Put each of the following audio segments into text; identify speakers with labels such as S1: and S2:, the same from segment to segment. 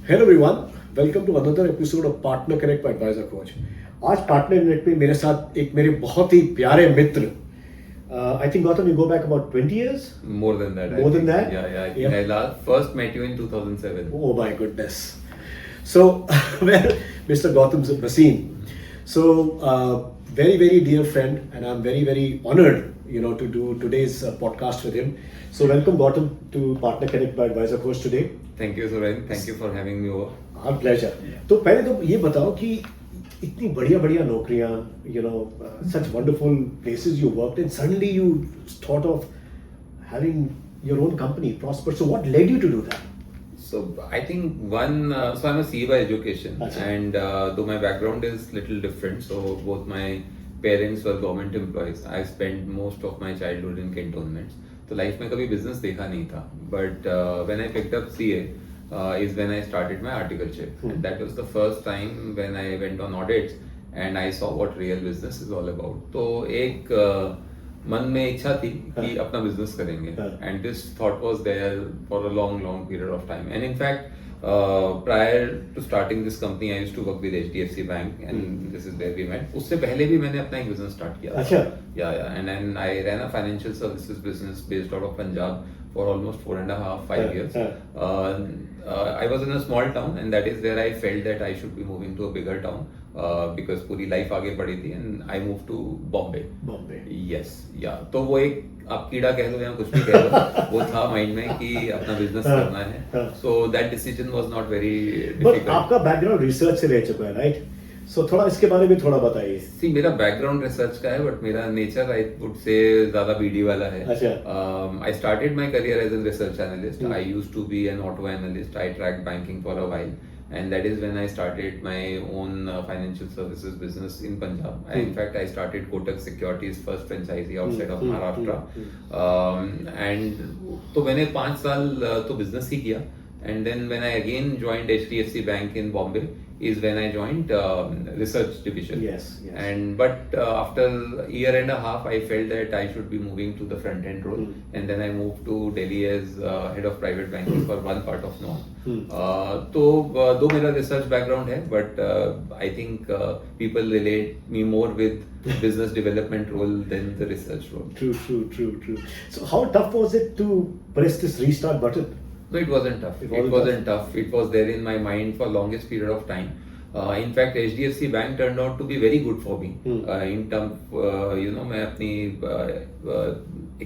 S1: Hello everyone, welcome to another episode of partner connect by advisor coach. आज partner connect में मेरे साथ एक मेरे बहुत ही प्यारे मित्र, I think Gautam you go back about 20 years.
S2: More than that.
S1: More than that?
S2: Yeah. I think I first met you in 2007.
S1: Oh my goodness. So, well, Mr. Gautam Bhasin. So, very dear friend, and I'm very honored, to do today's podcast with him. So, welcome Gautam to Partner Connect by Advisor Coach today.
S2: Thank you, Suren. Thank you for having me over.
S1: Our pleasure. तो पहले तो ये बताओ कि इतनी बढ़िया नौकरियां, such wonderful places you worked in, suddenly you thought of having your own company, Prosper. So what led you to do that?
S2: So I think so I'm a CA by education,
S1: Achha.
S2: and though my background is little different, so both my parents were government employees. I spent most of my childhood in cantonments. तो life में कभी business देखा नहीं था, but when I picked up CA is when I started my articleship. And that was the first time when I went on audits and I saw what real business is all about. तो एक मन में इच्छा थी कि अपना business करेंगे, and this thought was there for a long period of time. And in fact, prior to starting this company, I used to work with HDFC Bank, and this is where we met. उससे पहले भी मैंने अपना एक business start किया।
S1: अच्छा।
S2: Yeah. And then I ran a financial services business based out of Punjab for almost 4.5-5 years. I was in a small town, and that is where I felt that I should be moving to a bigger town because पूरी life आगे बढ़ी थी, and I moved to Bombay. Yes, yeah. तो वो एक आप कीड़ा कह दो या कुछ भी कह दो, वो था माइंड में कि अपना बिजनेस करना है. So that decision was not very difficult.
S1: But आपका बैकग्राउंड रिसर्च से रह चुका है, राइट? So थोड़ा इसके बारे में थोड़ा बताइए.
S2: See, मेरा बैकग्राउंड रिसर्च का है, बट मेरा नेचर आई वुड से ज्यादा बीडी वाला है.
S1: अच्छा.
S2: I started my career as a research analyst. I used to be an auto analyst. I tracked banking for a while. And that is when I started my own financial services business in Punjab. In fact, I started Kotak Securities first franchisee outside of Maharashtra. And तो मैंने 5 साल तो business ही किया. And then when I again joined HDFC Bank in Bombay is when I joined research division.
S1: Yes.
S2: But after a year and a half, I felt that I should be moving to the front end role, and then I moved to Delhi as head of private banking for one part of North. तो दो मेरा research background है, but I think people relate me more with business development role than the research role.
S1: True. So how tough was it to press this restart button?
S2: No, it wasn't tough. It wasn't tough. It was there in my mind for longest period of time. In fact, HDFC Bank turned out to be very good for me. In terms, मैं अपनी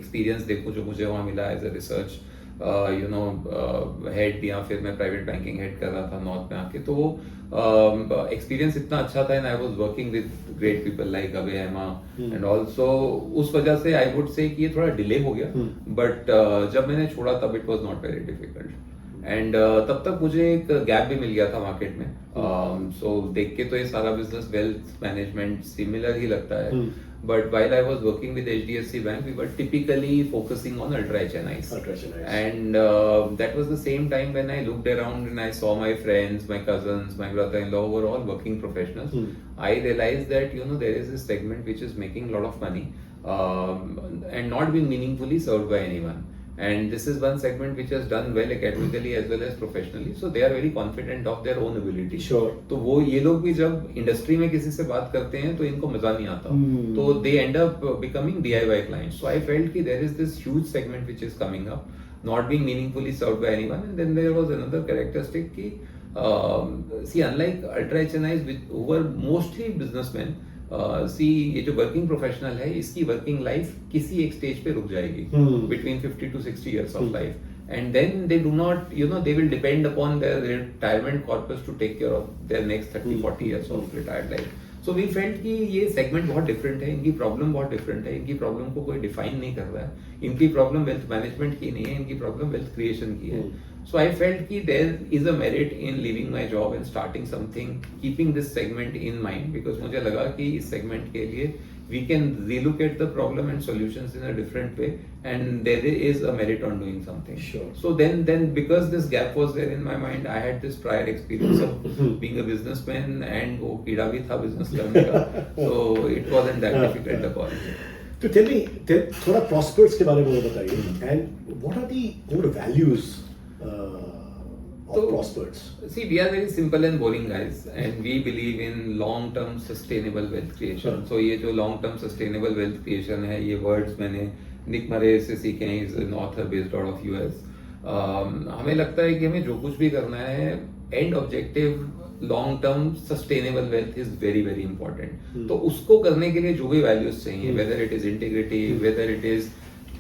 S2: experience देखूं जो मुझे वहाँ मिला as a research, head या फिर मैं private banking head कर रहा था नॉर्थ में आके, तो वो experience इतना अच्छा था, and I was working with great people like Abhay Emma and also उस वजह से I would say कि ये थोड़ा delay हो गया, but जब मैंने छोड़ा तब it was not very difficult. And तब तक मुझे एक गैप भी मिल गया था मार्केट में. सो देख के तो ये सारा बिजनेस वेल्थ मैनेजमेंट सिमिलर ही लगता है, but while I was working with HDFC bank we were typically focusing on ultra HNIs. And that was the same time when I looked around and I saw my friends, my cousins, my brother in law were all working professionals. I realized that there is this segment which is making lot of money and not being meaningfully served by anyone. And this is one segment which has done well academically as well as professionally, so they are very confident of their own ability.
S1: Sure.
S2: तो वो ये लोग भी जब industry में किसी से बात करते हैं तो इनको मजा नहीं आता, तो they end up becoming DIY clients. So I felt कि there is this huge segment which is coming up, not being meaningfully served by anyone. And then there was another characteristic कि see, unlike ultra HNIs which were mostly businessmen, ये जो working professional है इसकी working life किसी एक stage पे रुक जाएगी, between 50 to 60 years of life, and then they do not, they will depend upon their retirement corpus to take care of their next 30-40 years of retired life. So we felt कि ये segment बहुत different है, इनकी problem बहुत different है, इनकी problem को कोई डिफाइन नहीं कर रहा है, इनकी प्रॉब्लम वेल्थ मैनेजमेंट की नहीं है, इनकी प्रॉब्लम वेल्थ क्रिएशन की है. So I felt कि there is a merit in leaving my job and starting something, keeping this segment in mind, because मुझे लगा कि इस segment के लिए we can relook at the problem and solutions in a different way, and there is a merit on doing something.
S1: Sure.
S2: So then because this gap was there in my mind, I had this prior experience of being a businessman, and वो कीड़ा भी था business करने का, so it wasn't that difficult to call.
S1: तो tell me, थोड़ा Prospers के बारे में बताइए, and what are the core values or prospered?
S2: See, we are very simple and boring guys, and we believe in long-term sustainable wealth creation. So ये जो long-term sustainable wealth creation है, ये words मैंने निक मरे से सीखे हैं, is an author based out of US. हमें लगता है कि हमें जो कुछ भी करना है, end objective long-term sustainable wealth is very very important. तो उसको करने के लिए जो भी values चाहिए, whether it is integrity, whether it is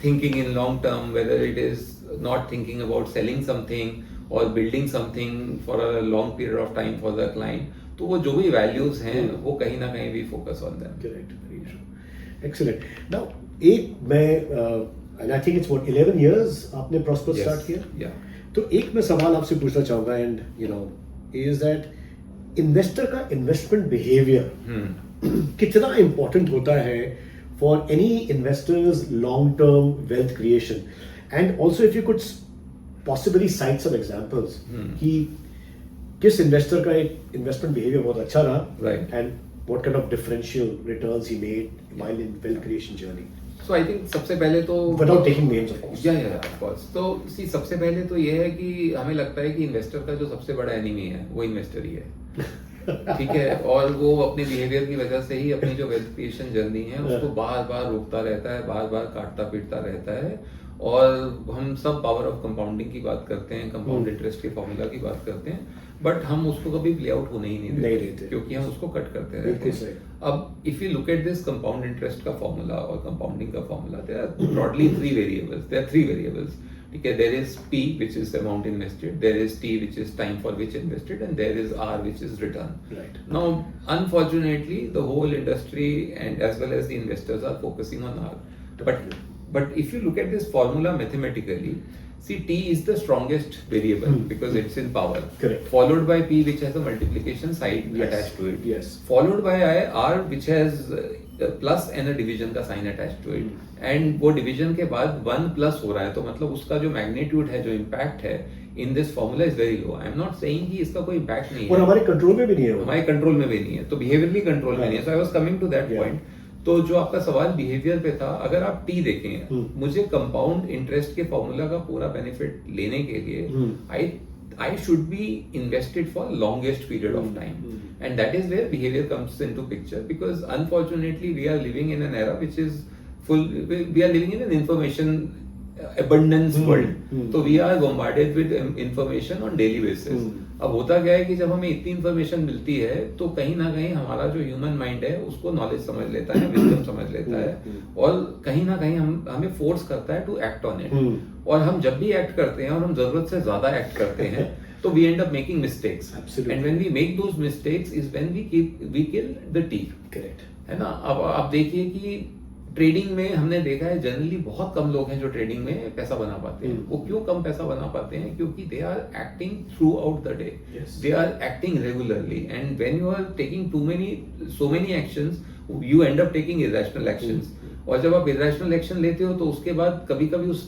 S2: thinking in long term, whether it is not thinking about selling something or building something for a long period of time for the client, तो वो जो भी values हैं वो कहीं ना कहीं we focus on them.
S1: Correct, very true. Excellent. Now एक मैं and I think it's what 11 years आपने Prosper start किया.
S2: Yeah.
S1: तो एक मैं सवाल आपसे पूछना चाहूँगा and you know is that investor का investment behavior कितना important होता है for any investors long-term wealth creation, and also if you could possibly cite some examples कि किस investor का एक investment behavior बहुत अच्छा रहा,
S2: right,
S1: and what kind of differential returns he made while in wealth creation journey.
S2: So I think सबसे पहले तो
S1: without taking names of course.
S2: Yeah, of course. तो see सबसे पहले तो ये है कि हमें लगता है कि इन्वेस्टर का जो सबसे बड़ा एनिमी है वो इन्वेस्टर ही है. ठीक है, और वो अपने बिहेवियर की वजह से ही अपनी जो वेल्थ क्रिएशन जर्नी है उसको बार बार रोकता रहता है, बार बार काटता पीटता रहता है. और हम सब पावर ऑफ कंपाउंडिंग की बात करते हैं, कंपाउंड इंटरेस्ट के फॉर्मूला की बात करते हैं, बट हम उसको कभी प्ले आउट होने ही नहीं देते क्योंकि हम उसको कट करते रहते हैं. अब if you look at this compound interest का फॉर्मूला और कंपाउंडिंग का formula, there are broadly three variables. ठीक है, there is P which is amount invested, there is T which is time for which invested, and there is R which is return.
S1: Right.
S2: Now, unfortunately, the whole industry and as well as the investors are focusing on R. But if you look at this formula mathematically, see T is the strongest variable because it's in power.
S1: Correct.
S2: Followed by P which has a multiplication sign attached to it.
S1: Yes.
S2: Followed by R which has plus and division का sign attach to it, and वो division के बाद 1 plus हो रहा है, तो मतलब उसका जो मैग्नीट्यूड है, जो इम्पैक्ट है in this formula is very low. I am not saying कि इसका कोई इम्पैक्ट नहीं है
S1: और हमारे कंट्रोल में भी नहीं है,
S2: हमारे कंट्रोल में भी नहीं है, तो बिहेवियरली कंट्रोल में नहीं है. So I was coming to that point. तो जो आपका सवाल बिहेवियर पे था, अगर आप टी देखें, मुझे कंपाउंड इंटरेस्ट के फॉर्मूला का पूरा बेनिफिट लेने के लिए I should be invested for longest period of time, and that is where behavior comes into picture, because unfortunately we are living in an era which is we are living in an information abundance world. So we are bombarded with information on daily basis. अब होता क्या है कि जब हमें इतनी information मिलती है तो कहीं ना कहीं हमारा जो ह्यूमन माइंड है उसको नॉलेज समझ लेता है, विजडम समझ लेता है, और कहीं ना कहीं हमें फोर्स करता है टू एक्ट ऑन इट. और हम जब भी एक्ट करते हैं और हम जरूरत से ज्यादा एक्ट करते हैं तो we end up making mistakes.
S1: Absolutely.
S2: And when we make those mistakes is when we kill the tea.
S1: Correct.
S2: है ना. अब आप देखिए कि ट्रेडिंग में हमने देखा है जनरली बहुत कम लोग हैं जो ट्रेडिंग में पैसा बना पाते हैं. वो क्यों कम पैसा बना पाते हैं? क्योंकि they are acting throughout the day, they are acting regularly, and when you are taking so many actions, you end up taking irrational actions. और जब आप इरेशनल एक्शन लेते हो तो उसके बाद कभी कभी उस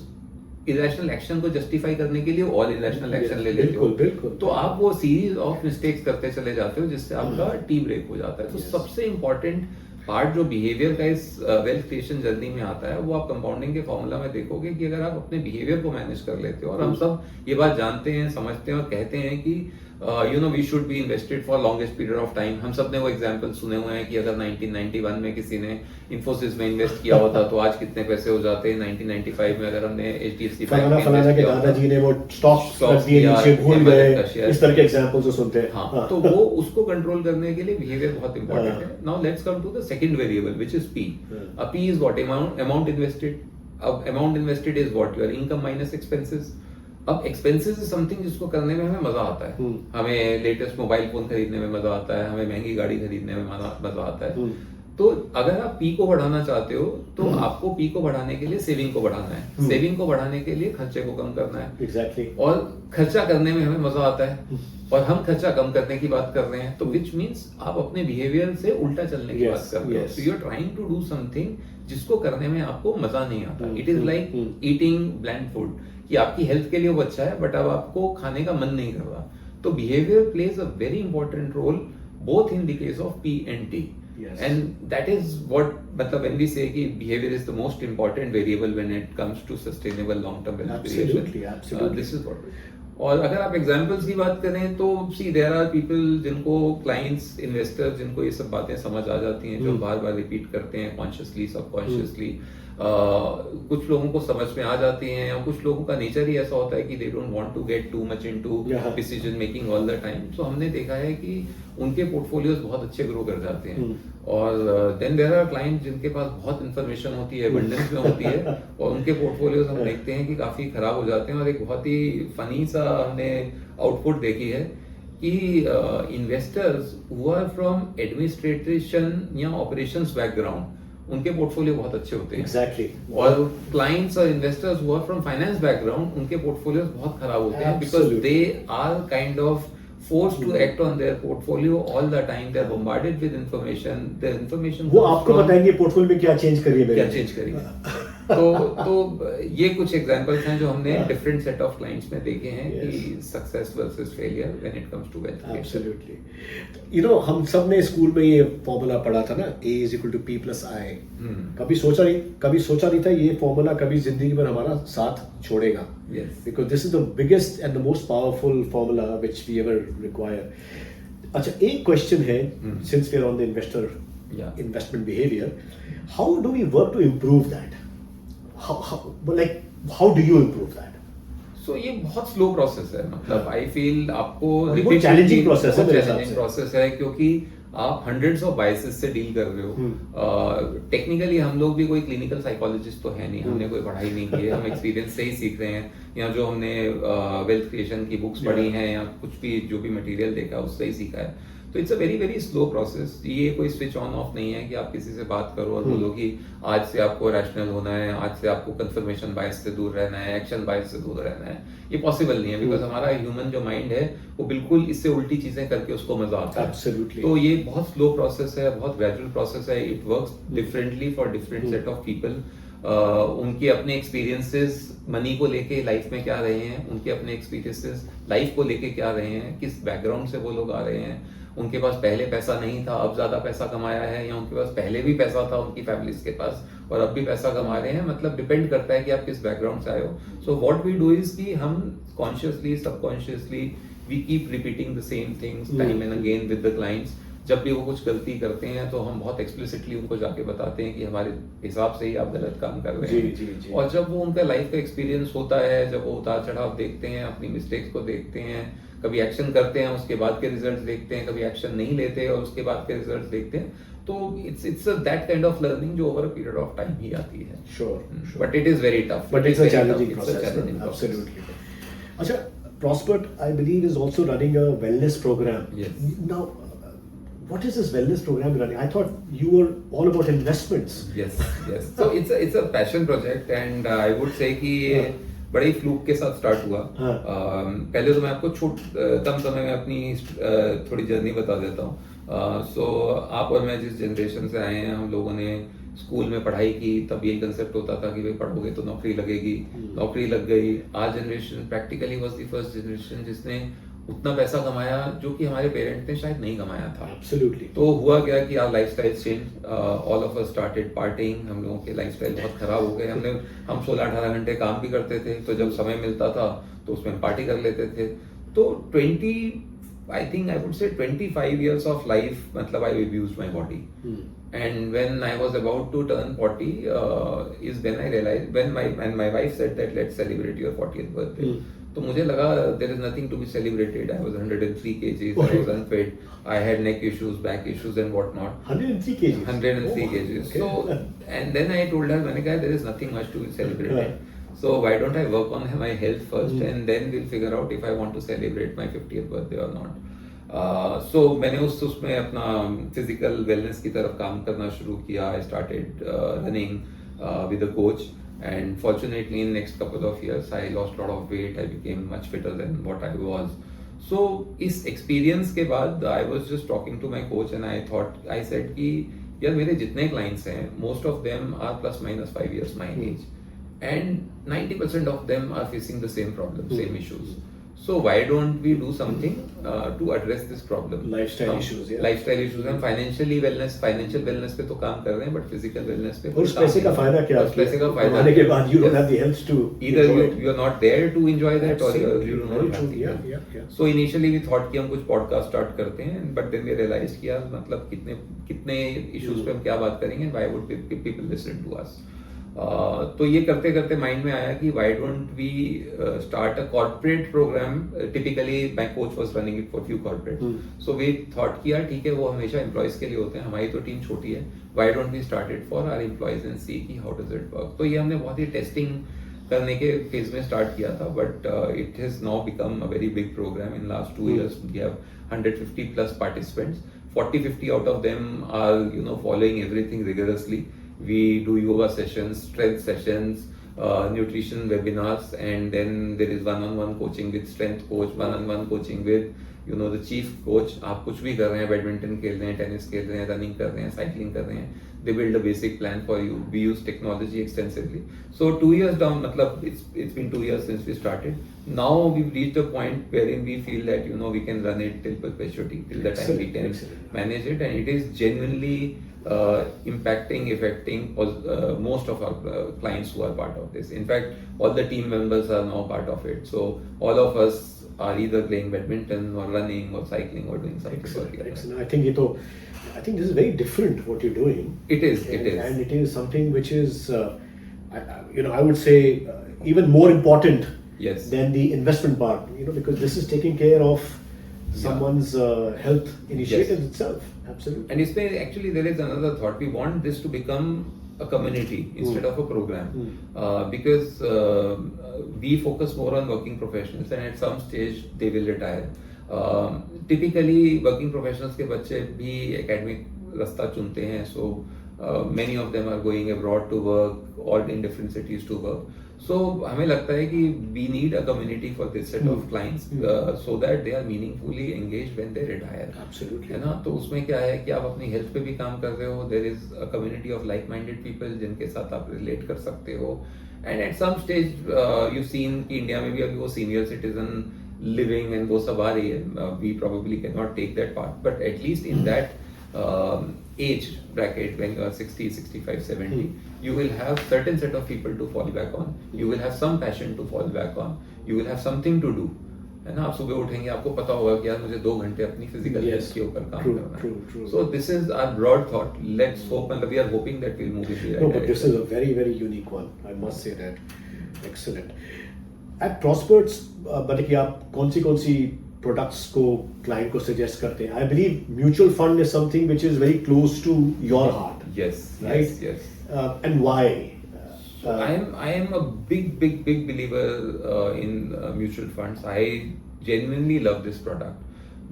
S2: इरेशनल एक्शन को जस्टिफाई करने के लिए और इरेशनल एक्शन ले लेते हो, तो आप वो सीरीज ऑफ मिस्टेक्स करते चले जाते हो जिससे आपका टी ब्रेक हो जाता है. तो सबसे इंपॉर्टेंट पार्ट जो बिहेवियर का इस वेल्थ क्रिएशन जर्नी में आता है वो आप कंपाउंडिंग के फॉर्मूला में देखोगे कि अगर आप अपने बिहेवियर को मैनेज कर लेते हो, और हम सब ये बात जानते हैं, समझते हैं और कहते हैं कि you know we should be invested for longest period of time. हम सब ने वो एग्जांपल सुने हुए हैं कि अगर 1991 में किसी ने इन्फोसिस में इन्वेस्ट किया होता तो आज कितने पैसे हो जाते. 1995 में अगर हमने HDFC
S1: फलाना के दादाजी ने वो स्टॉक्स रख दिए नीचे, भूल गए, इस तरह के एग्जांपल्स जो सुनते हैं.
S2: हाँ, तो वो उसको कंट्रोल करने के लिए बिहेवियर बहुत इंपॉर्टेंट है. Now let's come to the second variable which is P. P is what? Amount invested. अब amount invested is what? Your income minus expenses. अब एक्सपेंसेस इज समथिंग जिसको करने में हमें मजा आता है. हमें लेटेस्ट मोबाइल फोन खरीदने में मजा आता है, हमें महंगी गाड़ी खरीदने में मजा आता है. तो अगर आप पी को बढ़ाना चाहते हो तो आपको पी को बढ़ाने के लिए सेविंग को बढ़ाना है, सेविंग को बढ़ाने के लिए खर्चे को कम करना है.
S1: Exactly.
S2: और खर्चा करने में हमें मजा आता है और हम खर्चा कम करने की बात कर रहे हैं, तो विच मीन्स आप अपने बिहेवियर से उल्टा चलने की बात कर रहे हो. So you are trying to do something जिसको करने में आपको मजा नहीं आता. It is like eating bland food, कि आपकी हेल्थ के लिए वो अच्छा है बट अब आपको खाने का मन नहीं कर रहा. तो behaviour plays a very important role both in the case of P and T.
S1: Yes.
S2: And that is what, मतलब when we say कि behavior is the most important variable when it comes to sustainable long-term wealth creation.
S1: Absolutely.
S2: This is what. और अगर आप examples की बात करें तो सी there are people जिनको क्लाइंट्स इन्वेस्टर्स जिनको ये सब बातें समझ आ जाती हैं जो बार बार रिपीट करते हैं कॉन्शियसली सबकॉन्शियसली, कुछ लोगों को समझ में आ जाती हैं, या कुछ लोगों का नेचर ही ऐसा होता है कि they don't want to get too much into decision making all the time. तो हमने देखा है कि उनके पोर्टफोलियोज बहुत अच्छे ग्रो कर जाते हैं। और देन देयर आर क्लाइंट जिनके पास बहुत इंफॉर्मेशन होती है, अबंडेंस में होती है, और उनके पोर्टफोलियोज हम देखते हैं कि काफी खराब हो जाते हैं। और एक बहुत ही फनी सा हमने आउटपुट देखी है कि investors who are from administration या ऑपरेशंस बैकग्राउंड उनके पोर्टफोलियो बहुत अच्छे होते हैं।
S1: Exactly.
S2: और क्लाइंट्स और investors who are from finance background उनके पोर्टफोलियो बहुत खराब होते हैं, because they are kind of forced to act on their portfolio all the time. They are bombarded with information. The information
S1: वो आपको बताएंगे पोर्टफोलियो में क्या चेंज करिए,
S2: क्या चेंज करिए। तो ये कुछ एग्जांपल्स हैं जो हमने डिफरेंट सेट ऑफ क्लाइंट्स में देखे हैं कि success versus failure when it comes to wealth.
S1: Absolutely. You know हम सब ने स्कूल में ये फॉर्मूला पढ़ा था ना, A = P+I। कभी सोचा नहीं था ये फॉर्मूला कभी जिंदगी में हमारा साथ छोड़ेगा।
S2: Yes.
S1: Because this is the biggest and the most powerful formula which we ever require. अच्छा, एक क्वेश्चन है, since we are on the investment behavior, how do we work to improve that? How do you improve that?
S2: So ये बहुत slow process है, मतलब I feel आपको
S1: बहुत challenging process है मेरे हिसाब से।
S2: प्रोसेस है क्योंकि आप हंड्रेड्स ऑफ बायसेस से डील कर रहे हो। टेक्निकली हम लोग भी कोई क्लिनिकल साइकोलॉजिस्ट तो है नहीं, हमने कोई पढ़ाई नहीं की है, हम एक्सपीरियंस से ही सीख रहे हैं, या जो हमने वेल्थ क्रिएशन की बुक्स पढ़ी हैं या कुछ भी जो भी मटेरियल देखा है उससे ही सीखा है। तो it's a very very slow process. ये कोई स्विच ऑन ऑफ नहीं है कि आप किसी से बात करो और बोलो कि आज से आपको रैशनल होना है, आज से आपको कंफर्मेशन बायस से दूर रहना है, एक्शन बायस से दूर रहना है। ये पॉसिबल नहीं है, बिकॉज हमारा ह्यूमन जो माइंड है वो बिल्कुल इससे उल्टी चीजें करके उसको मजा आता है।
S1: Absolutely.
S2: तो ये बहुत स्लो प्रोसेस है, बहुत ग्रेजुअल प्रोसेस है। It works differently for different set of people. उनके अपने एक्सपीरियंसेस मनी को लेके लाइफ में क्या रहे हैं, उनके अपने एक्सपीरियंसेस लाइफ को लेके क्या रहे हैं, किस बैकग्राउंड से वो लोग आ रहे हैं, उनके पास पहले पैसा नहीं था अब ज्यादा पैसा कमाया है, या उनके पास पहले भी पैसा था उनकी फैमिलीज के पास और अब भी पैसा कमा रहे हैं। मतलब डिपेंड करता है कि आप किस बैकग्राउंड से आए हो। So what we do is कि हम consciously subconsciously we keep repeating the same things time and again with the clients. जब भी वो कुछ गलती करते हैं तो हम बहुत एक्सप्लिसिटली उनको जाके बताते हैं कि हमारे हिसाब से ही आप गलत काम कर रहे हैं।
S1: जी।
S2: और जब वो उनका लाइफ का एक्सपीरियंस होता है, जब वो उतार चढ़ाव देखते हैं, अपनी मिस्टेक्स को देखते हैं, कभी एक्शन करते हैं उसके बाद के रिजल्ट्स देखते हैं, कभी एक्शन नहीं लेते और उसके बाद के रिजल्ट्स देखते हैं, तो it's that kind of learning जो over a period of time ही आती है।
S1: Sure.
S2: But it is very tough,
S1: but it's a challenging process. Absolutely. अच्छा, Prosper, I believe, is also running a wellness program.
S2: Yes.
S1: Now, what is this wellness program running? I thought you were all about investments.
S2: Yes. So it's a passion project, and I would say कि बड़े ही fluke के साथ start हुआ। पहले तो मैं आपको कम समय में अपनी थोड़ी जर्नी बता देता हूँ। सो आप और मैं जिस जनरेशन से आए हैं, हम लोगों ने स्कूल में पढ़ाई की, तब यही कंसेप्ट होता था कि भाई पढ़ोगे तो नौकरी लगेगी, नौकरी लग गई। आज generation practically was the first generation जिसने उतना पैसा कमाया जो कि हमारे पेरेंट्स ने शायद नहीं कमाया था।
S1: Absolutely.
S2: तो हुआ क्या कि our lifestyle change, all of us started partying. हम लोगों के लाइफस्टाइल बहुत खराब हो गए। हम 16-18 घंटे काम भी करते थे, तो जब समय मिलता था तो उसमें पार्टी कर लेते थे। तो 25 years of life, मतलब I abused my body. And when I was about to turn 40, is when I realized, when my wife said that let's celebrate your 40th birthday. तो मुझे लगा there is nothing to be celebrated. I was 103 kgs, I was unfit, I had neck issues, back issues and whatnot.
S1: 103 kgs?
S2: 103 kgs.
S1: Okay.
S2: So, and then I told her, मैंने कहा there is nothing much to be celebrated. So why don't I work on my health first, and then we'll figure out if I want to celebrate my 50th birthday or not. So मैंने उसमें अपना physical wellness की तरफ काम करना शुरू किया. I started running with a coach, and fortunately in next couple of years I lost a lot of weight. I became much fitter than what I was. So इस experience के बाद I was just talking to my coach, and I said कि यार मेरे जितने clients हैं, most of them are plus minus 5 years my age, and 90% of them are facing the same problem, same issues. So why don't we do something to address this problem?
S1: Lifestyle issues, yeah.
S2: Lifestyle issues and financial wellness पे तो काम कर रहे हैं, but physical wellness पे
S1: और उस पैसे का फायदा क्या?
S2: उस पैसे का फायदा
S1: कमाने के बाद you don't have the health to
S2: either
S1: enjoy it.
S2: you are not there to enjoy that or you do not
S1: Very
S2: have
S1: true.
S2: the health.
S1: Yeah.
S2: So initially we thought कि हम कुछ podcast start करते हैं, but then we realized कि यार मतलब कितने issues पे हम क्या बात करेंगे, why would people listen to us? तो ये करते करते माइंड में आया कि why don't we start a corporate program. Typically my coach was running it for few corporate, so we thought कि यार ठीक है, वो हमेशा एम्प्लॉयज के लिए होते हैं, हमारी तो टीम छोटी है, why don't we start it for our employees and see कि हाउ डज इट वर्क. तो ये हमने बहुत ही टेस्टिंग करने के फेज में स्टार्ट किया था, but it has now become a very big program. In last 2 years we have 150 plus participants. 40-50 out of them are following everything rigorously. We do yoga sessions, strength sessions, nutrition webinars, and then there is one-on-one coaching with strength coach, one-on-one coaching with the chief coach. आप कुछ भी कर रहे हैं, badminton खेल रहे हैं, tennis खेल रहे हैं, रनिंग कर रहे हैं, साइकिलिंग कर रहे हैं, they build a basic plan for you. We use technology extensively. So 2 years down, matlab it's been 2 years since we started. Now we've reached a point wherein we feel that we can run it till perpetuity, till the time we can manage it, and it is genuinely affecting most of our clients who are part of this. In fact, all the team members are now part of it. So all of us are either playing badminton or running or cycling or doing something.
S1: Excellent. I think this is very different what you're doing.
S2: It is.
S1: And it is something which is, I would say, even more important than the investment part. Because this is taking care of someone's health initiatives itself. Absolutely.
S2: And actually there is another thought. We want this to become a community instead of a program, because we focus more on working professionals, and at some stage they will retire. Typically working professionals के बच्चे भी academic रास्ता चुनते हैं, so many of them are going abroad to work or in different cities to work. So हमें लगता है कि we need a community for this set of clients, so that they are meaningfully engaged when they retire.
S1: Absolutely.
S2: है ना? तो उसमें क्या है कि आप अपनी हेल्थ पे भी काम कर रहे हो, there is a community of like-minded people जिनके साथ आप relate कर सकते हो, and at some stage you've seen कि इंडिया में भी अभी वो senior citizen living and वो सब आ रही है. We probably cannot take that part, but at least in that age bracket, when you are 60, 65, 70, you will have certain set of people to fall back on. You will have some passion to fall back on. You will have something to do. है ना? आप सुबह उठेंगे, आपको पता होगा कि यार मुझे 2 घंटे अपनी फिजिकल हेल्थ के ऊपर काम करना है. So this is our broad thought. Let's hope, and we are hoping that we'll move it in that direction.
S1: But this is a very, very unique one. I must say that. Excellent. At Prosperts, बताइए कि आप कौन सी products को client को suggest करते हैं? I believe mutual fund is something which is very close to your heart.
S2: Yes.
S1: And why?
S2: I am a big believer in mutual funds. I genuinely love this product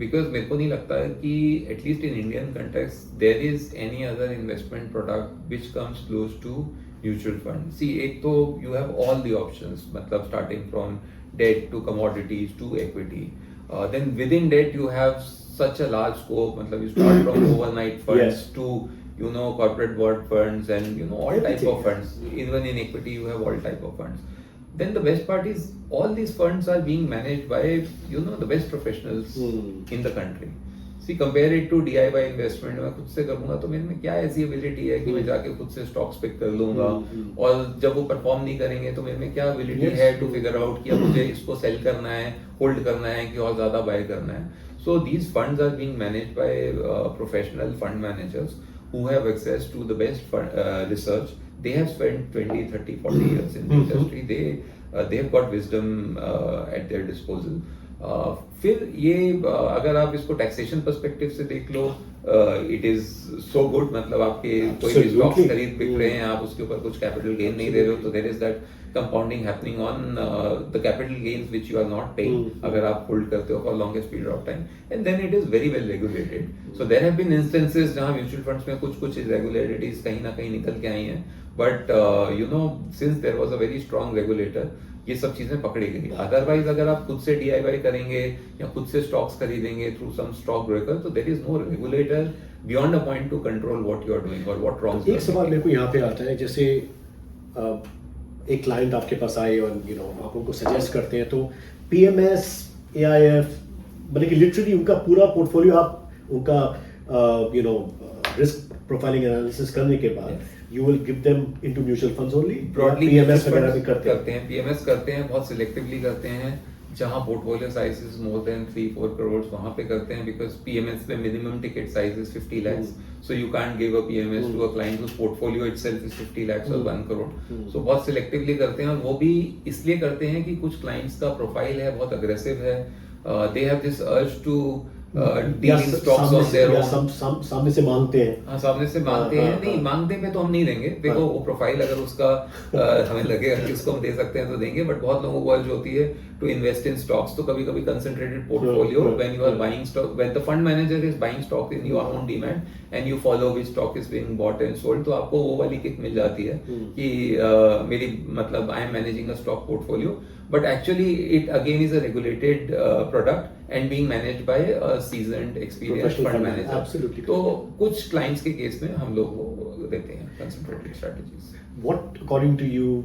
S2: because मेरे को नहीं लगता है कि at least in Indian context there is any other investment product which comes close to mutual fund. See, एक तो you have all the options, मतलब starting from debt to commodities to equity. Then within debt you have such a large scope, मतलब you start from overnight funds to corporate bond funds and all type of funds. Even in equity you have all type of funds. Then the best part is all these funds are being managed by the best professionals in the country. See, compare it to DIY investment. मैं खुद से करूँगा तो मेरे में क्या ऐसी ability है कि मैं जाके खुद से स्टॉक्स पिक कर लूँगा, और जब वो परफॉर्म नहीं करेंगे तो मेरे में क्या एबिलिटी है टू फिगर आउट कि मुझे इसको सेल करना है, होल्ड करना है कि और ज़्यादा बाय करना है. So these funds are being managed by professional fund managers who have access to the best research. They have spent 20, 30, 40 years in the industry. They have got wisdom at their disposal. फिर ये अगर आप इसको taxation perspective से देख लो, it is so good. मतलब आपके कोई भी स्टॉक्स खरीद बिक रहे हैं, आप उसके ऊपर कुछ कैपिटल गेन नहीं दे रहे हो, तो there is that compounding happening on the capital gains which you are not paying अगर आप होल्ड करते हो for longest period of time. And then it is very well regulated. So there have been instances जहां mutual funds में कुछ irregularities कहीं ना कहीं निकल के आई हैं, but since there was a very strong regulator ये सब चीजें पकड़ी गई. अदरवाइज अगर आप खुद से DIY करेंगे या खुद से स्टॉक्स खरीदेंगे थ्रू सम स्टॉक ब्रोकर, तो there is no regulator beyond a point to control what you are doing और व्हाट रॉन्ग.
S1: एक सवाल मेरे को यहाँ पे आता है, जैसे एक क्लाइंट आपके पास आए और आप उनको सजेस्ट करते हैं, तो PMS AIF, मतलब कि लिटरली उनका पूरा पोर्टफोलियो आप उनका रिस्क प्रोफाइलिंग एनालिसिस करने के बाद you will give them into mutual funds only,
S2: broadly
S1: PMS वगैरह भी करते हैं?
S2: PMS करते हैं, बहुत सिलेक्टिवली करते हैं, जहां portfolio size is more than 3-4 crore वहां पे करते हैं, बिकॉज PMS में minimum ticket size is 50 lakhs, so you can't give a PMS to a client whose portfolio itself is 50 lakhs or 1 crore. So बहुत सिलेक्टिवली करते हैं, और वो भी इसलिए करते हैं कि कुछ क्लाइंट्स का प्रोफाइल है बहुत अग्रेसिव है, they have this urge to deal in stocks on their own.
S1: सामने से मांगते हैं।
S2: हाँ, सामने से मांगते हैं, नहीं मांगते पे तो हम नहीं देंगे, देखो वो प्रोफाइल अगर उसका हमें लगेगा कि उसको हम दे सकते हैं तो देंगे, बट बहुत लोगों को जो होती है टू इन्वेस्ट इन स्टॉक्स, तो कभी कभी concentrated portfolio, when you are buying stock, when the fund manager is buying stock in your own demat and you follow which stock is being bought and sold, तो आपको वो वाली kick मिल जाती है कि मेरी मतलब I M managing a stock portfolio, but actually it again is a regulated product and being managed by a seasoned experienced fund manager.
S1: Absolutely.
S2: तो कुछ clients के केस में हम लोग वो देते हैं concentrated strategies.
S1: What according to you,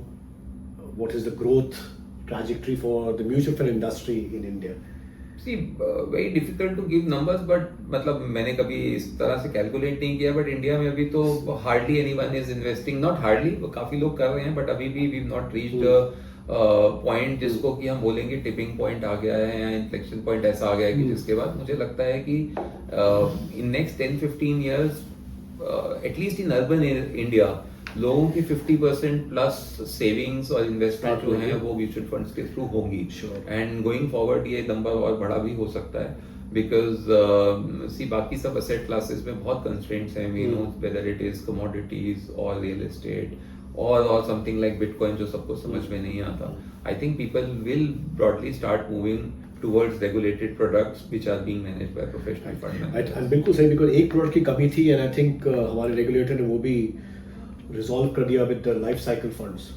S1: what is the growth trajectory for the mutual fund industry in India?
S2: See, very difficult to give numbers, but मतलब मैंने कभी इस तरह से कैलकुलेट नहीं किया, बट इंडिया में अभी तो hardly anyone is investing, not hardly, काफी लोग कर रहे हैं, बट अभी भी we've not reached पॉइंट जिसको कि हम बोलेंगे टिपिंग पॉइंट आ गया है या इन्फ्लेक्शन पॉइंट ऐसा आ गया है कि जिसके बाद मुझे लगता है कि in next 10-15 years at least in urban India लोगों की 50% प्लस सेविंग्स और इन्वेस्टमेंट जो है वो म्यूचुअल फंड्स के थ्रू होंगी, एंड गोइंग फॉरवर्ड ये नंबर और बड़ा भी हो सकता है, बिकॉज सी बाकी सब असेट क्लासेस में बहुत कंस्ट्रेंट्स हैं, we know whether it is commodities और रियल एस्टेट और समथिंग लाइक बिटकॉइन जो सबको समझ में नहीं आता. I think people will broadly start moving towards regulated products which are being managed by professional fund managers.
S1: बिल्कुल सही, बिकॉज 1 करोड़ की कमी थी, एंड आई थिंक हमारे रेगुलेटर ने वो भी रिजॉल्व कर दिया विद लाइफ साइकिल फंड्स.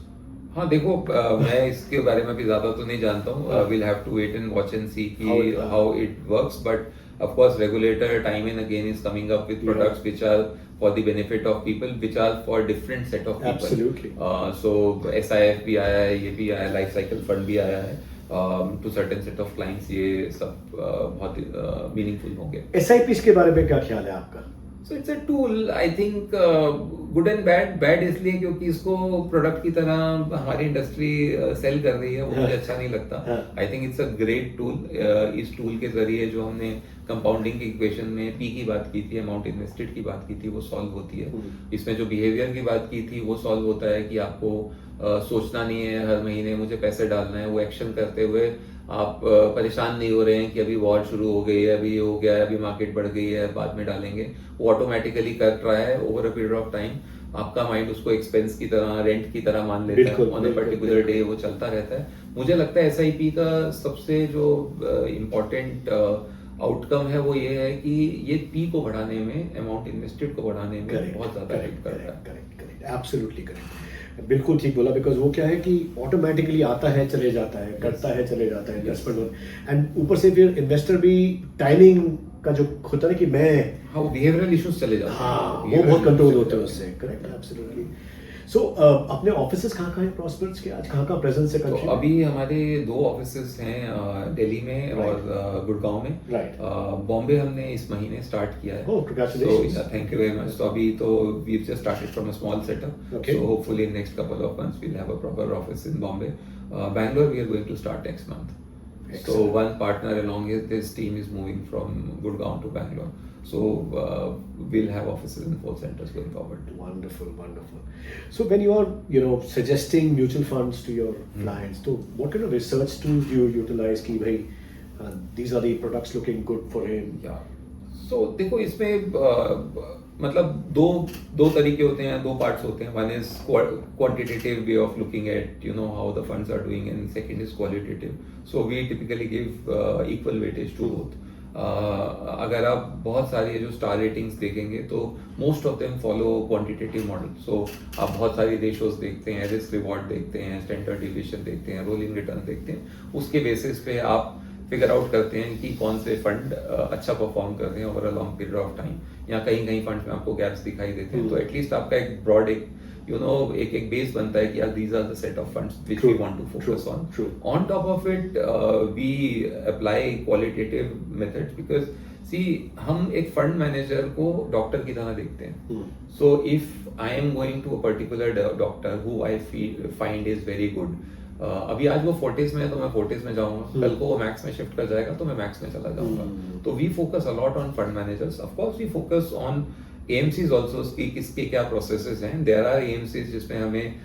S2: हाँ देखो, मैं इसके बारे में भी ज्यादा तो नहीं जानता हूँ, will have to wait and watch and see कि how it works, but of course regulator time and again is coming up with products which are for the benefit of people, which are for different set of people.
S1: Absolutely.
S2: So SIF भी आया है, ये भी आया है, life cycle fund भी आया है, to certain set of clients ये सब बहुत meaningful होंगे.
S1: SIPs के बारे में क्या ख्याल है आपका?
S2: So it's a tool, I think good and bad. Bad इसलिए क्योंकि इसको प्रोडक्ट की तरह हमारी इंडस्ट्री सेल कर रही है, वो मुझे अच्छा नहीं लगता. I think it's a great tool. इस टूल के जरिए जो हमने कंपाउंडिंग की इक्वेशन में पी की बात की थी, अमाउंट इन्वेस्टेड की बात की थी, वो सॉल्व होती है. इसमें जो बिहेवियर की बात की थी वो सॉल्व होता है कि आपको सोचना नहीं है हर महीने मुझे पैसे डालना है, वो एक्शन करते हुए आप परेशान नहीं हो रहे हैं कि अभी वॉर शुरू हो गई है, अभी ये हो गया है, अभी मार्केट बढ़ गई है, बाद में डालेंगे. वो ऑटोमेटिकली कर रहा है over a period of time. आपका माइंड उसको एक्सपेंस की तरह, रेंट की तरह मान लेता है, ऑन ए पर्टिकुलर डे वो चलता रहता है. मुझे लगता है SIP का सबसे जो इम्पोर्टेंट आउटकम है वो ये है कि ये पी को बढ़ाने में, अमाउंट इन्वेस्टेड को बढ़ाने में बहुत ज्यादा हेल्प करता है.
S1: करेक्ट, एब्सोल्युटली करेक्ट, बिल्कुल ठीक बोला. बिकॉज वो क्या है कि ऑटोमेटिकली आता है चले जाता है, करता है चले जाता है इन्वेस्टमेंट, एंड ऊपर से फिर इन्वेस्टर भी टाइमिंग का जो होता है कि मैं
S2: वो बिहेवियरल इश्यूज चले जाते हैं.
S1: हाँ, वो बहुत कंट्रोल होते हैं उससे. Correct, absolutely. सो अपने ऑफिसेस कहाँ हैं प्रॉस्पेरट्स के, आज कहाँ प्रेजेंस है कंट्री?
S2: तो अभी हमारे 2 ऑफिसेस हैं, दिल्ली में और गुड़गांव में.
S1: राइट.
S2: बॉम्बे हमने इस महीने स्टार्ट किया है.
S1: Oh, congratulations.
S2: Thank you very much. तो अभी तो we just started from a small setup, so hopefully in next couple of months we will have a proper office in Bombay. Bangalore we are going to start next month. So one partner along this team is moving from Gurgaon to Bangalore. So we'll have offices in 4 centers going forward.
S1: Wonderful, wonderful. So when you are, suggesting mutual funds to your clients, so what kind of research tools do you utilize? कि भाई these are the products looking good for him.
S2: Yeah. So देखो इसमें मतलब दो तरीके होते हैं, 2 parts होते हैं. One is quantitative way of looking at how the funds are doing, and second is qualitative. So we typically give equal weightage to both. अगर आप बहुत सारी जो स्टार रेटिंग्स देखेंगे तो most of them follow quantitative model. So आप बहुत सारी रेशियोज देखते हैं, रिस्क रिवॉर्ड देखते हैं, स्टैंडर्ड डिविएशन देखते हैं, रोलिंग रिटर्न देखते हैं. उसके बेसिस पे आप फिगर आउट करते हैं कि कौन से फंड अच्छा परफॉर्म कर रहे हैं over a long period of time, या कहीं फंड में आपको गैप्स दिखाई देते हैं. तो एटलीस्ट आपका एक ब्रॉड एक you know एक बेस बनता है कि यार these are the set of funds which
S1: True.
S2: we want to focus on.
S1: True.
S2: On top of it, we apply qualitative methods because see हम एक फंड मैनेजर को डॉक्टर की तरह देखते हैं. So if I am going to a particular doctor who I find is very good, अभी आज वो फोर्टिस में है तो मैं फोर्टिस में जाऊंगा, कल को वो मैक्स में शिफ्ट कर जाएगा तो मैं मैक्स में चला जाऊंगा. तो we focus a lot on fund managers. Of course we focus on AMCs also कि किसके क्या प्रोसेसेस हैं. देयर आर एएमसीज जिसमें हमें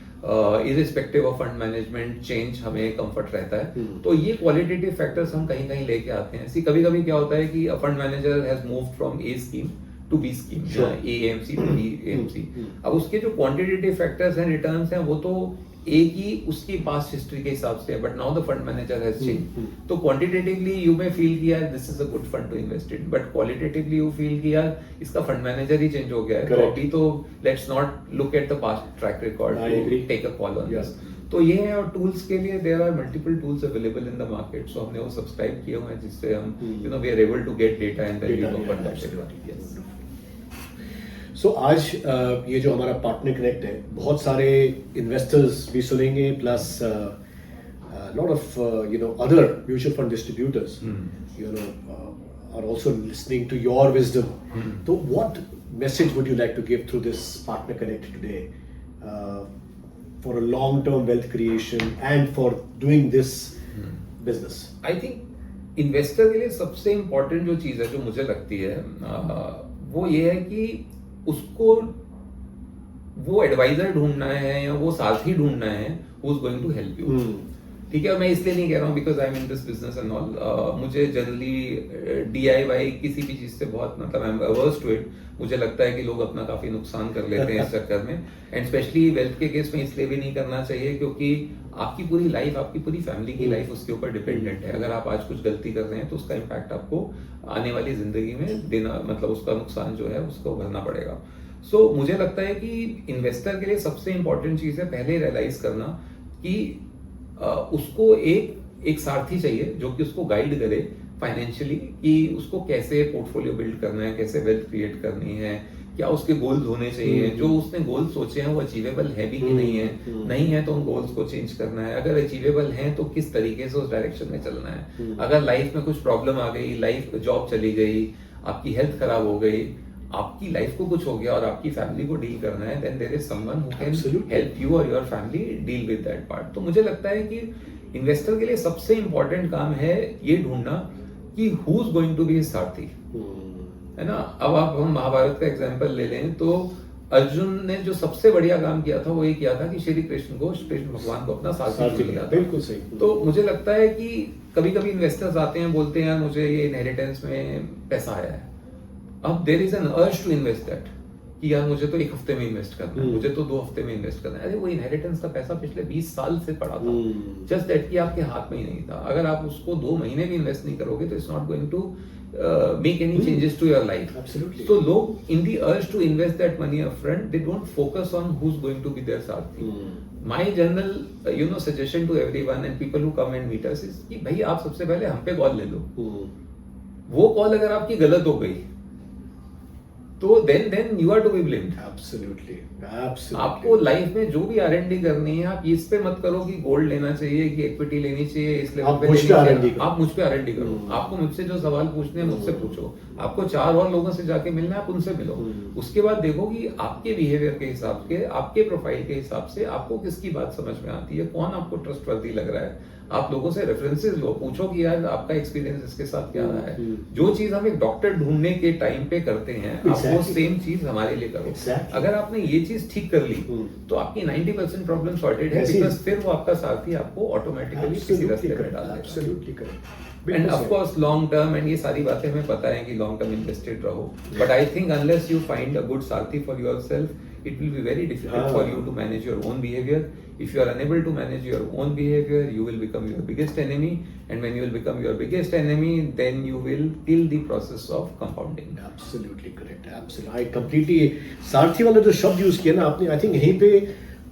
S2: irrespective of fund management change हमें कंफर्ट रहता है. तो ये क्वालिटेटिव फैक्टर्स हम कहीं कहीं लेके आते हैं. सी कभी कभी क्या होता है कि fund manager has moved from A scheme to B scheme, AMC to B AMC. अब उसके जो क्वांटिटेटिव फैक्टर्स हैं, रिटर्न्स हैं, वो तो एक ही उसकी पास्ट हिस्ट्री के हिसाब से है, but now the fund manager has change. तो क्वांटिटेटिवली यू मे फील कि यार this is a good fund to invest in, but qualitatively you feel कि यार इसका फंड मैनेजर ही चेंज हो गया है. तो अभी तो let's not look at the past track record to take a call on this. तो ये है. और टूल्स के लिए there are multiple tools available in the market. So हमने वो सब्सक्राइब किए हुए हैं जिससे हम you know we are able to get data and then we open that.
S1: So आज ये जो हमारा पार्टनर कनेक्ट है, बहुत सारे इन्वेस्टर्स भी सुनेंगे, plus lot of you know other mutual fund distributors you know are also listening to your wisdom. तो what message would you like to give through this partner connect today for a long term wealth creation and for doing this business?
S2: I think investor के लिए सबसे important जो चीज है, जो मुझे लगती है, वो ये है कि उसको वो एडवाइजर ढूंढना है या वो साथी ढूंढना है who is going to help you. ठीक है. और मैं इसलिए नहीं कह रहा हूँ because I am in this business and all. मुझे जनरली डीआईवाई किसी भी चीज से बहुत मतलब I am averse to it. मुझे लगता है कि लोग अपना काफी नुकसान कर लेते हैं इस चक्कर में. एंड स्पेशली वेल्थ के केस में इसलिए भी नहीं करना चाहिए क्योंकि आपकी पूरी लाइफ, आपकी पूरी फैमिली की लाइफ उसके ऊपर डिपेंडेंट है. अगर आप आज कुछ गलती कर रहे हैं तो उसका इम्पैक्ट आपको आने वाली जिंदगी में देना, मतलब उसका नुकसान जो है उसको भरना पड़ेगा. सो मुझे लगता है कि इन्वेस्टर के लिए सबसे इंपॉर्टेंट चीज है पहले रियलाइज करना कि उसको एक सारथी चाहिए जो कि उसको गाइड करे फाइनेंशियली कि उसको कैसे पोर्टफोलियो बिल्ड करना है, कैसे वेल्थ क्रिएट करनी है, क्या उसके गोल्स होने चाहिए, जो उसने गोल्स सोचे हैं वो अचीवेबल है भी कि नहीं है. नहीं है तो उन गोल्स को चेंज करना है. अगर अचीवेबल है तो किस तरीके से उस डायरेक्शन में चलना है. अगर लाइफ में कुछ प्रॉब्लम आ गई, लाइफ जॉब चली गई, आपकी हेल्थ खराब हो गई, आपकी लाइफ को कुछ हो गया और आपकी फैमिली को डील करना है, then there is someone who can help you और your family deal with that part. तो मुझे लगता है कि इन्वेस्टर के लिए सबसे इंपॉर्टेंट काम है ये ढूंढना कि who is going to be his सारथी, है ना. अब आप हम महाभारत का एग्जांपल ले लें तो अर्जुन ने जो सबसे बढ़िया काम किया था वो ये किया था कि श्री कृष्ण भगवान को अपना सारथी लिया था.
S1: बिल्कुल सही.
S2: तो मुझे लगता है कि कभी कभी इन्वेस्टर्स आते हैं, बोलते हैं यार मुझे ये इनहेरिटेंस में पैसा आया है. अब there is an urge to invest that कि यार मुझे तो एक हफ्ते में इन्वेस्ट करना है, मुझे तो 2 हफ्ते में इन्वेस्ट करना है. अरे वो इनहेरिटेंस का पैसा पिछले 20 साल से पड़ा था, जस्ट दैट कि आपके हाथ में ही नहीं था. अगर आप उसको 2 महीने भी इन्वेस्ट नहीं करोगे तो it's not going to make any changes to your life.
S1: Absolutely.
S2: So log in the urge to invest that money upfront, they don't focus on who's going to be their Sarathi. My general suggestion to everyone and people who come and meet us is कि भाई आप सबसे पहले हम पे call ले लो. वो call अगर आपकी गलत हो गई तो then you are to be blamed.
S1: Absolutely.
S2: आपको लाइफ में जो भी R&D करनी है आप इस पे मत करो कि गोल्ड लेना चाहिए कि इक्विटी लेनी चाहिए, इस लेवल पे लेनी चाहिए. आप मुझ पे R&D करो. आपको मुझसे जो सवाल पूछने हैं मुझसे पूछो. आपको 4 और लोगों से जाके मिलना है, आप उनसे मिलो. उसके बाद देखो कि आपके बिहेवियर के हिसाब से, आपके प्रोफाइल के हिसाब से आपको किसकी बात समझ में आती है, कौन आपको ट्रस्टवर्दी लग रहा है. आप लोगों से रेफरेंसेस लो, पूछो कि यार आपका एक्सपीरियंस इसके साथ क्या रहा है. जो चीज हम एक डॉक्टर ढूंढने के टाइम पे करते हैं, आप वो सेम चीज हमारे लिए करो. अगर आपने ये चीज ठीक कर ली तो आपकी 90% प्रॉब्लम सॉर्टेड है, बिकॉज़ फिर वो आपका सारथी आपको ऑटोमेटिकली किसी रास्ते पे डाल देगा.
S1: Absolutely correct.
S2: And of course long term, and ये सारी बातें हमें पता है कि लॉन्ग टर्म इन्वेस्टेड रहो, but I think unless you find a good सारथी for yourself, it will be very difficult for you to manage your own behavior. If you are unable to manage your own behavior, you will become your biggest enemy, and when you will become your biggest enemy, then you will kill the process of compounding.
S1: Absolutely correct. Absolutely. I completely. सारथी वाला जो शब्द use किया ना आपने, I think यहीं पे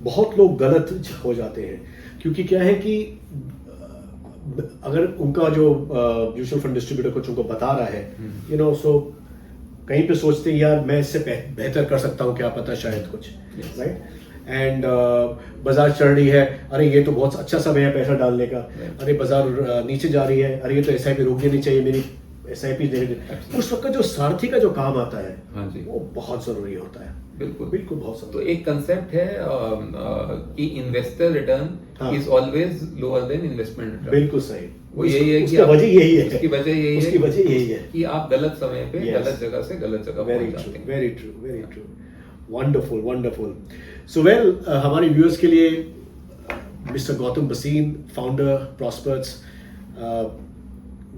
S1: बहुत लोग गलत हो जाते हैं, क्योंकि क्या है कि अगर उनका जो म्यूचुअल फंड डिस्ट्रीब्यूटर कुछ उनको बता रहा है, सो कहीं पे सोचते हैं यार मैं इससे बेहतर कर सकता हूँ, क्या पता शायद कुछ, राइट. एंड बाजार चढ़ रही है, अरे ये तो बहुत अच्छा समय है पैसा डालने का, अरे बाजार नीचे जा रही है, अरे ये तो एसआईपी रोक देनी चाहिए, मेरी एसआईपी उस वक्त जो सारथी का जो काम आता है,
S2: हाँ जी,
S1: वो बहुत जरूरी होता है।
S2: बिल्कुल
S1: बिल्कुल बहुत
S2: तो
S1: जरूरी।
S2: एक कंसेप्ट है कि इन्वेस्टर रिटर्न
S1: हाँ।
S2: Is always lower than investment return.
S1: बिल्कुल सही।
S2: वो यही है कि
S1: उसकी वजह यही है,
S2: उसकी वजह यही है,
S1: उसकी वजह यही है
S2: कि आप गलत समय पे
S1: Yes.
S2: गलत जगह से गलत जगह
S1: वेरी
S2: पहुंच
S1: ट्रू,
S2: जाते हैं।
S1: Very true, very true. Wonderful, wonderful. So well, हमारे व्यूअर्स के लिए mister Gautam Bhasin, founder Prospers,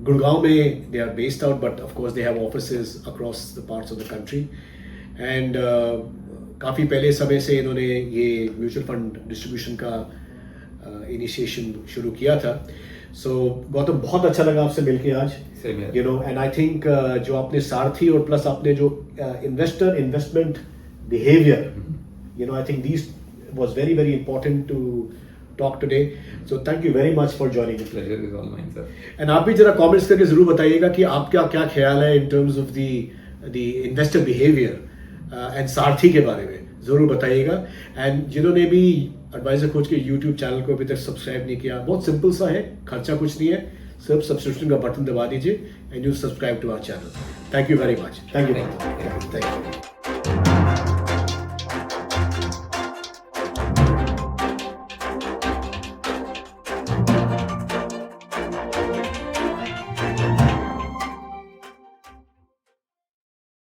S1: Gurgaon में they are based out, but of course they have offices across the parts of the country and काफ़ी पहले समय से इन्होंने ये म्यूचुअल फंड डिस्ट्रीब्यूशन का इनिशिएशन शुरू किया था। सो गौतम, बहुत अच्छा लगा आपसे मिलके आज,
S2: Same here.
S1: You know, and I think जो आपने सारथी और प्लस आपने जो investment behaviour, you know, I think these was very, very important to talk today. So thank you very much for joining us.
S2: Pleasure is all mine, sir.
S1: And आप भी जरा comments करके जरूर बताइएगा कि आपका क्या ख्याल है in terms of the investor behavior and सारथी के बारे में जरूर बताइएगा। And जिन्होंने भी एडवाइजर कोच के YouTube चैनल को अभी तक सब्सक्राइब नहीं किया, बहुत सिंपल सा है, खर्चा कुछ नहीं है, सिर्फ सब्सक्रिप्शन का बटन दबा दीजिए and you subscribe to our channel. Thank you very much. Thank you.
S2: Thank you.
S1: Thank you.